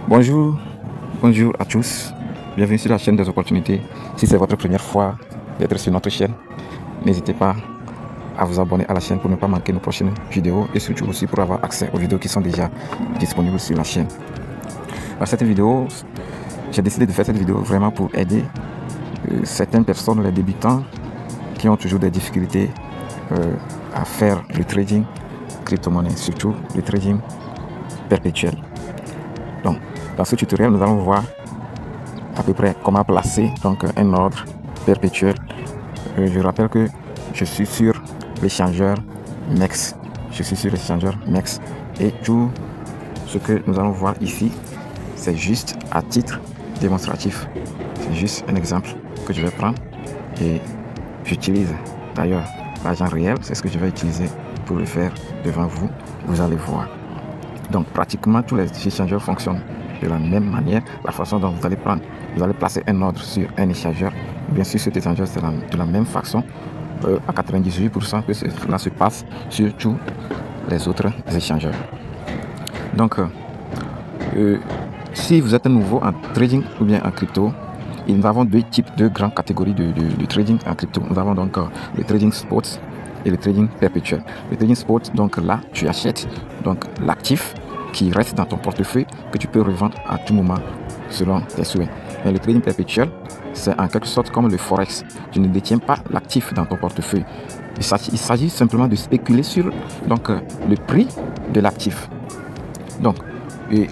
Bonjour à tous, bienvenue sur la chaîne des opportunités. Si c'est votre première fois d'être sur notre chaîne, n'hésitez pas à vous abonner à la chaîne pour ne pas manquer nos prochaines vidéos et surtout aussi pour avoir accès aux vidéos qui sont déjà disponibles sur la chaîne. Dans cette vidéo, j'ai décidé de faire cette vidéo vraiment pour aider certaines personnes, les débutants qui ont toujours des difficultés à faire le trading crypto-monnaie, surtout le trading perpétuel. Donc, dans ce tutoriel, nous allons voir à peu près comment placer donc un ordre perpétuel. Je rappelle que je suis sur l'échangeur MEX. Je suis sur l'échangeur MEX et tout ce que nous allons voir ici, c'est juste à titre démonstratif. C'est juste un exemple que je vais prendre et j'utilise d'ailleurs l'argent réel. C'est ce que je vais utiliser pour le faire devant vous. Vous allez voir. Donc pratiquement tous les échangeurs fonctionnent de la même manière. La façon dont vous allez placer un ordre sur un échangeur. Bien sûr, cet échangeur c'est de la même façon. À 98% que cela se passe sur tous les autres échangeurs. Donc si vous êtes nouveau en trading ou bien en crypto, nous avons deux grandes catégories de trading en crypto. Nous avons donc le trading spot et le trading perpétuel. Le trading spot, donc là, tu achètes donc l'actif qui reste dans ton portefeuille que tu peux revendre à tout moment selon tes souhaits. Et le trading perpétuel, c'est en quelque sorte comme le forex. Tu ne détiens pas l'actif dans ton portefeuille. Il s'agit simplement de spéculer sur donc le prix de l'actif. Donc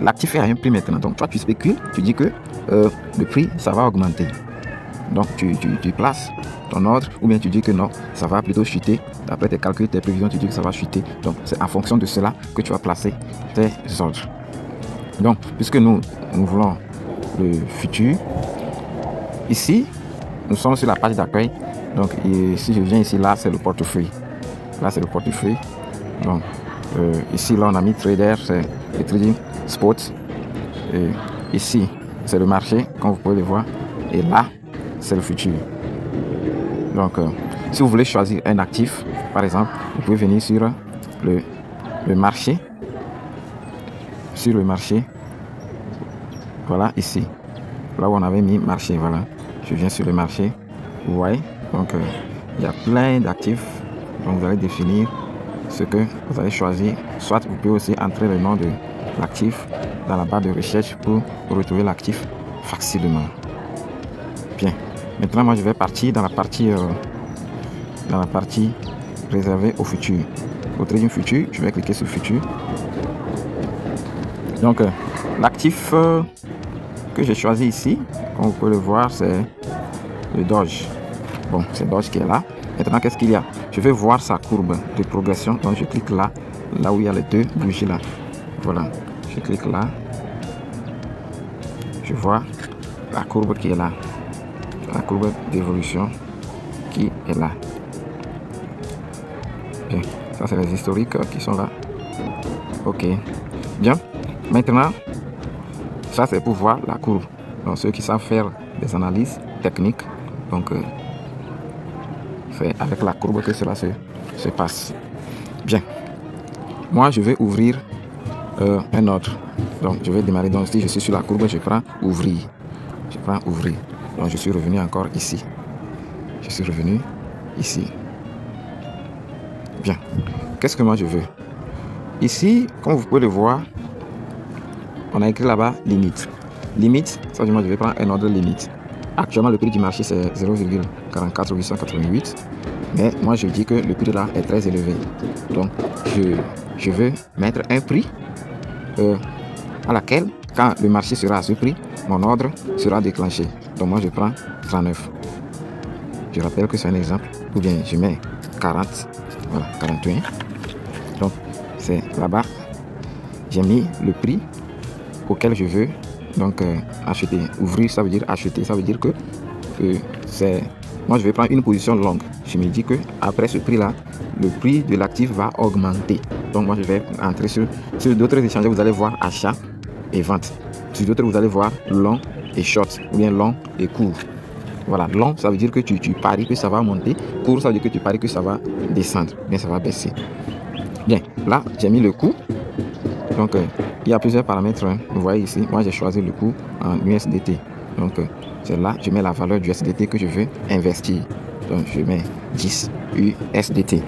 l'actif est à un prix maintenant. Donc toi tu spécules, tu dis que le prix ça va augmenter. Donc tu places ton ordre ou bien tu dis que non, ça va plutôt chuter. D'après tes calculs, tes prévisions, tu dis que ça va chuter. Donc c'est en fonction de cela que tu vas placer tes ordres. Donc puisque nous voulons le futur, ici nous sommes sur la page d'accueil. Donc si je viens ici, là c'est le portefeuille. Là c'est le portefeuille. Donc ici là on a mis trader, c'est le trading spot. Et ici c'est le marché, comme vous pouvez le voir. Et là c'est le futur. Donc si vous voulez choisir un actif, par exemple, vous pouvez venir sur le marché. Sur le marché, voilà ici, là où on avait mis marché, voilà. Je viens sur le marché, vous voyez. Donc il y a plein d'actifs. Donc vous allez définir ce que vous allez choisir. Soit vous pouvez aussi entrer le nom de l'actif dans la barre de recherche pour retrouver l'actif facilement. Bien. Maintenant, moi, je vais partir dans la partie réservée au futur. Au trading futur, je vais cliquer sur futur. Donc, l'actif que j'ai choisi ici, comme vous pouvez le voir, c'est le Doge. Bon, c'est Doge qui est là. Maintenant, qu'est-ce qu'il y a? Je vais voir sa courbe de progression. Donc, je clique là où il y a les deux bougies là. Voilà, je clique là. Je vois la courbe qui est là. La courbe d'évolution qui est là. Bien, ça c'est les historiques qui sont là. Ok, bien. Maintenant, ça c'est pour voir la courbe. Donc ceux qui savent faire des analyses techniques, donc c'est avec la courbe que cela se passe. Bien. Moi je vais ouvrir un ordre. Donc je vais démarrer. Donc si je suis sur la courbe, je prends ouvrir. Je prends ouvrir. Donc je suis revenu encore ici. Je suis revenu ici. Bien. Qu'est-ce que moi je veux? Ici, comme vous pouvez le voir, on a écrit là-bas limite. Limite, ça moi je vais prendre un ordre limite. Actuellement le prix du marché c'est 0,44888. Mais moi je dis que le prix là est très élevé. Donc je veux mettre un prix à laquelle, quand le marché sera à ce prix, mon ordre sera déclenché. Donc moi je prends 39. Je rappelle que c'est un exemple. Ou bien je mets 40. Voilà, 41. Donc c'est là-bas. J'ai mis le prix auquel je veux donc acheter. Ouvrir, ça veut dire acheter. Ça veut dire que c'est... Moi je vais prendre une position longue. Je me dis que après ce prix là, le prix de l'actif va augmenter. Donc moi je vais entrer sur d'autres échangeurs. Vous allez voir achat et vente. Sur d'autres vous allez voir long et short, ou bien long et court. Voilà, long, ça veut dire que tu paries que ça va monter. Court, ça veut dire que tu paries que ça va descendre. Bien, ça va baisser. Bien, là, j'ai mis le coût. Donc, il y a plusieurs paramètres. Hein. Vous voyez ici, moi, j'ai choisi le coût en USDT. Donc, c'est là, je mets la valeur du USDT que je veux investir. Donc, je mets 10 USDT.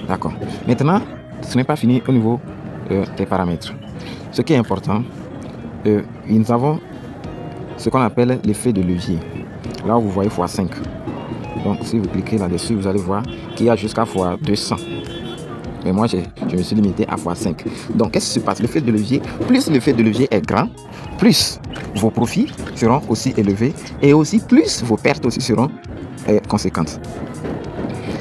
D'accord. Maintenant, ce n'est pas fini au niveau des paramètres. Ce qui est important, nous avons ce qu'on appelle l'effet de levier. Là, vous voyez x5. Donc, si vous cliquez là-dessus, vous allez voir qu'il y a jusqu'à x200. Mais moi, je me suis limité à x5. Donc, qu'est-ce qui se passe? L'effet de levier, plus l'effet de levier est grand, plus vos profits seront aussi élevés et aussi plus vos pertes aussi seront conséquentes.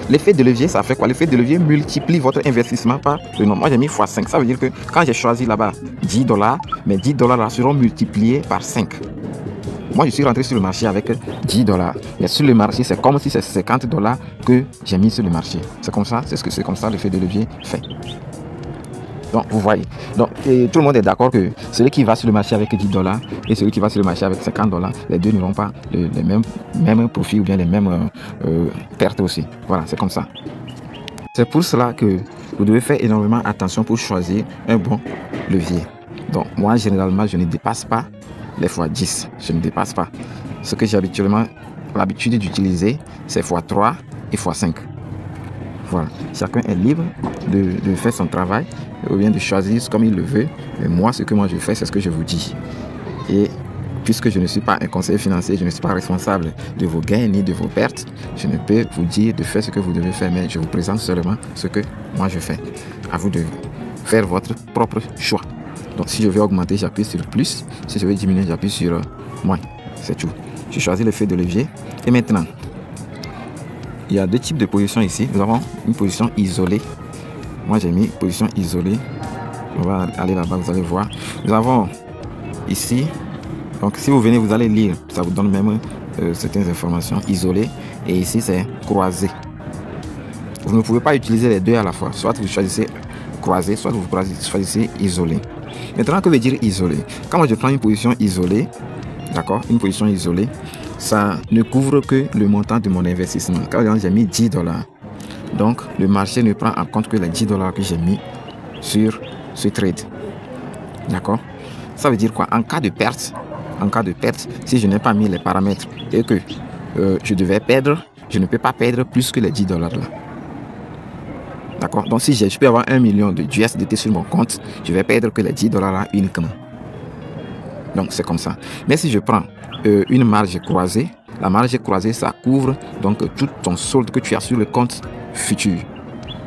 L'effet de levier, ça fait quoi? L'effet de levier multiplie votre investissement par le nombre. Moi, j'ai mis x5. Ça veut dire que quand j'ai choisi là-bas 10 $, mes 10 $ là seront multipliés par 5. Moi, je suis rentré sur le marché avec 10 $. Mais sur le marché, c'est comme si c'est 50 $ que j'ai mis sur le marché. C'est comme ça, c'est comme ça l'effet de levier fait. Donc, vous voyez. Donc, tout le monde est d'accord que celui qui va sur le marché avec 10 $ et celui qui va sur le marché avec 50 $, les deux n'auront pas les mêmes profits ou bien les mêmes pertes aussi. Voilà, c'est comme ça. C'est pour cela que vous devez faire énormément attention pour choisir un bon levier. Donc, moi, généralement, je ne dépasse pas les x10. Je ne dépasse pas. Ce que j'ai habituellement l'habitude d'utiliser, c'est x3 et x5. Voilà. Chacun est libre de faire son travail ou bien de choisir comme il le veut. Mais moi, ce que moi je fais, c'est ce que je vous dis. Et puisque je ne suis pas un conseiller financier, je ne suis pas responsable de vos gains ni de vos pertes, je ne peux vous dire de faire ce que vous devez faire, mais je vous présente seulement ce que moi je fais. À vous de faire votre propre choix. Donc si je veux augmenter, j'appuie sur plus. Si je veux diminuer, j'appuie sur moins. C'est tout. Je choisis l'effet de levier. Et maintenant, il y a deux types de positions ici. Nous avons une position isolée. Moi, j'ai mis position isolée. On va aller là-bas, vous allez voir. Nous avons ici, donc si vous venez, vous allez lire. Ça vous donne même certaines informations isolées. Et ici, c'est croisé. Vous ne pouvez pas utiliser les deux à la fois. Soit vous choisissez croisé, soit vous choisissez isolé. Maintenant, que veut dire isolé? Quand moi je prends une position isolée, d'accord, une position isolée, ça ne couvre que le montant de mon investissement. Quand j'ai mis 10 $, donc le marché ne prend en compte que les 10 $ que j'ai mis sur ce trade. D'accord? Ça veut dire quoi? En cas de perte, si je n'ai pas mis les paramètres et que je devais perdre, je ne peux pas perdre plus que les 10 $ là. D'accord? Donc si je peux avoir 1 million de USDT sur mon compte, je vais perdre que les 10 $ là uniquement. Donc c'est comme ça. Mais si je prends une marge croisée, la marge croisée, ça couvre donc tout ton solde que tu as sur le compte futur.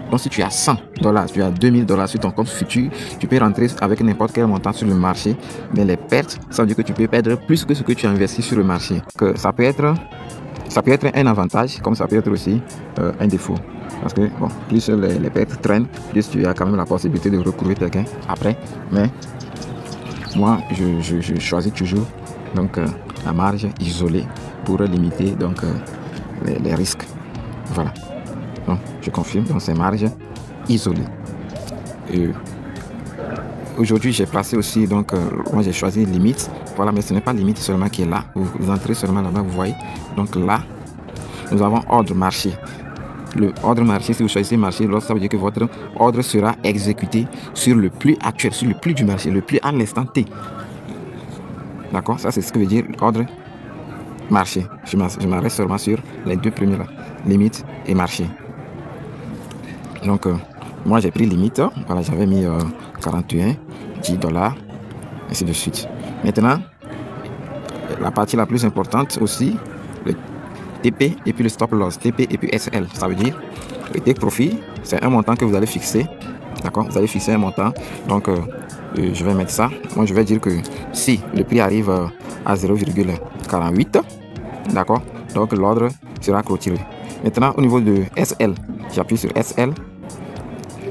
Donc si tu as 100 $, tu as 2000 $ sur ton compte futur, tu peux rentrer avec n'importe quel montant sur le marché. Mais les pertes, ça veut dire que tu peux perdre plus que ce que tu as investi sur le marché. Que ça peut être un avantage, comme ça peut être aussi un défaut. Parce que bon, plus les pertes traînent, plus tu as quand même la possibilité de recouvrir tes gains après. Mais moi, je choisis toujours donc la marge isolée pour limiter donc les risques. Voilà. Donc, je confirme dans ces marges isolées. Aujourd'hui, j'ai placé aussi donc moi j'ai choisi limite. Voilà, mais ce n'est pas limite seulement qui est là. Vous entrez seulement là-bas, vous voyez. Donc là, nous avons ordre marché. Le ordre marché, si vous choisissez marché, ça veut dire que votre ordre sera exécuté sur le prix actuel, sur le prix du marché, le prix à l'instant T. D'accord? Ça, c'est ce que veut dire ordre marché. Je m'arrête seulement sur les deux premiers là, limite et marché. Donc, moi, j'ai pris limite. Voilà, j'avais mis 41, 10 $, ainsi de suite. Maintenant, la partie la plus importante aussi, le TP et puis le stop loss, TP et puis SL. Ça veut dire le take profit, c'est un montant que vous allez fixer. D'accord? Vous allez fixer un montant. Donc, je vais mettre ça. Moi, je vais dire que si le prix arrive à 0,48, d'accord? Donc, l'ordre sera clôturé. Maintenant, au niveau de SL, j'appuie sur SL.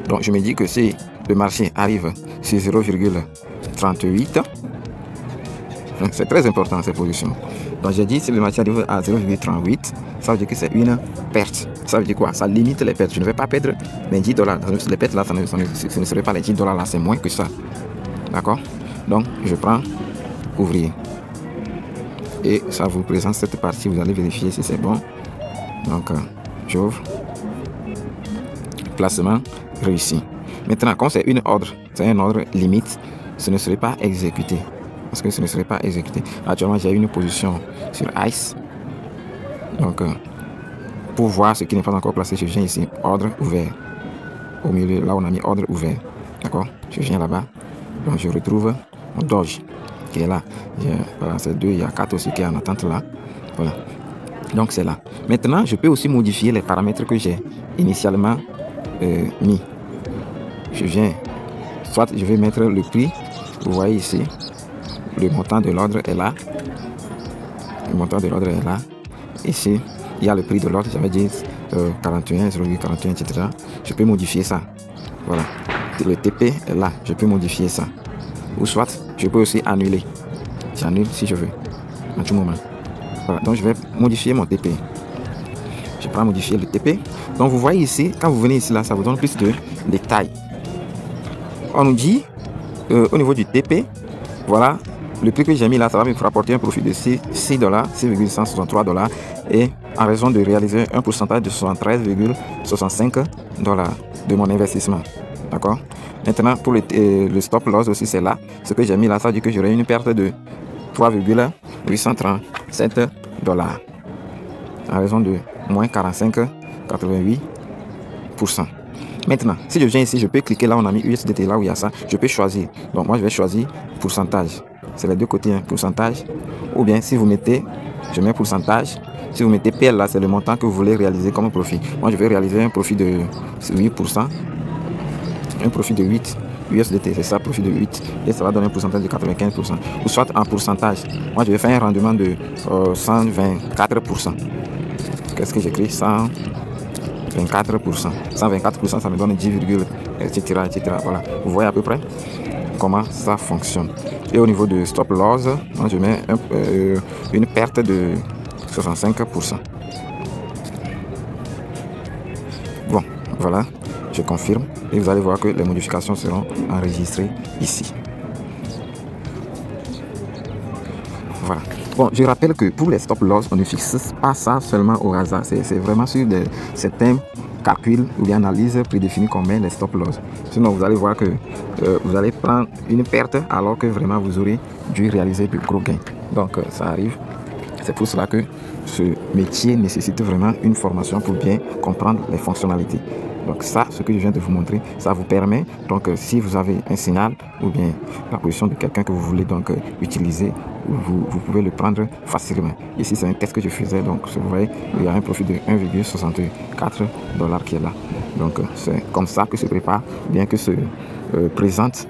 Donc, je me dis que si le marché arrive sur 0,38, c'est très important cette position. Donc, j'ai dit si le marché arrive à 0,38, ça veut dire que c'est une perte. Ça veut dire quoi? Ça limite les pertes. Je ne vais pas perdre les 10 $. Les pertes là, ce ne serait pas les 10 $ là, c'est moins que ça. D'accord? Donc, je prends ouvrier. et ça vous présente cette partie. Vous allez vérifier si c'est bon. Donc j'ouvre, placement réussi. Maintenant, comme c'est un ordre limite, ce ne serait pas exécuté. Parce que ce ne serait pas exécuté. Actuellement, j'ai une position sur ICE. Donc, pour voir ce qui n'est pas encore placé, je viens ici, ordre ouvert. Au milieu, là, on a mis ordre ouvert. D'accord? Je viens là-bas. Donc, je retrouve mon Doge qui est là. Voilà, c'est 2, il y a 4 aussi qui est en attente là. Voilà. Donc, c'est là. Maintenant, je peux aussi modifier les paramètres que j'ai initialement mis. Je viens, soit je vais mettre le prix. Vous voyez ici, le montant de l'ordre est là. Le montant de l'ordre est là. Ici, il y a le prix de l'ordre, j'avais dit 41, 0,41, etc. Je peux modifier ça. Voilà. Le TP est là, je peux modifier ça. Ou soit, je peux aussi annuler. J'annule si je veux, à tout moment. Voilà. Donc, je vais modifier mon TP. Je prends modifier le TP. Donc, vous voyez ici, quand vous venez ici, là, ça vous donne plus de détails. On nous dit, au niveau du TP, voilà, le prix que j'ai mis là, ça va me rapporter un profit de 6,163 $. Et en raison de réaliser un pourcentage de 73,65 $ de mon investissement. D'accord? Maintenant, pour le stop loss aussi, c'est là. Ce que j'ai mis là, ça veut dire que j'aurai une perte de 3,837 $. En raison de moins 45,88%. Maintenant, si je viens ici, je peux cliquer là, on a mis USDT, là où il y a ça, je peux choisir. Donc moi, je vais choisir pourcentage. C'est les deux côtés, hein, pourcentage. Ou bien, si vous mettez, je mets pourcentage. Si vous mettez PL là, c'est le montant que vous voulez réaliser comme profit. Moi, je vais réaliser un profit de 8%. Un profit de 8 USDT, c'est ça, profit de 8. Et ça va donner un pourcentage de 95%. Ou soit en pourcentage. Moi, je vais faire un rendement de 124%. Qu'est-ce que j'écris? 124%. 124%, ça me donne 10, etc., etc. Voilà. Vous voyez à peu près comment ça fonctionne. Et au niveau de stop loss, moi je mets une perte de 65%. Bon, voilà, je confirme. Et vous allez voir que les modifications seront enregistrées ici. Voilà. Bon, je rappelle que pour les stop loss, on ne fixe pas ça seulement au hasard. C'est vraiment sur certains calculs ou bien analyses prédéfinies qu'on met les stop loss. Sinon, vous allez voir que vous allez prendre une perte alors que vraiment vous aurez dû réaliser de gros gains. Donc, ça arrive. C'est pour cela que ce métier nécessite vraiment une formation pour bien comprendre les fonctionnalités. Donc ça, ce que je viens de vous montrer, ça vous permet, donc si vous avez un signal ou bien la position de quelqu'un que vous voulez donc utiliser, vous pouvez le prendre facilement. Ici, c'est un test que je faisais, donc vous voyez, il y a un profit de 1,64 $ qui est là. Donc c'est comme ça que se prépare, bien que se présente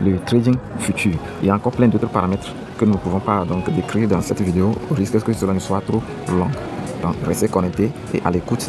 le trading futur. Il y a encore plein d'autres paramètres que nous ne pouvons pas donc décrire dans cette vidéo, au risque que cela ne soit trop long. Donc restez connectés et à l'écoute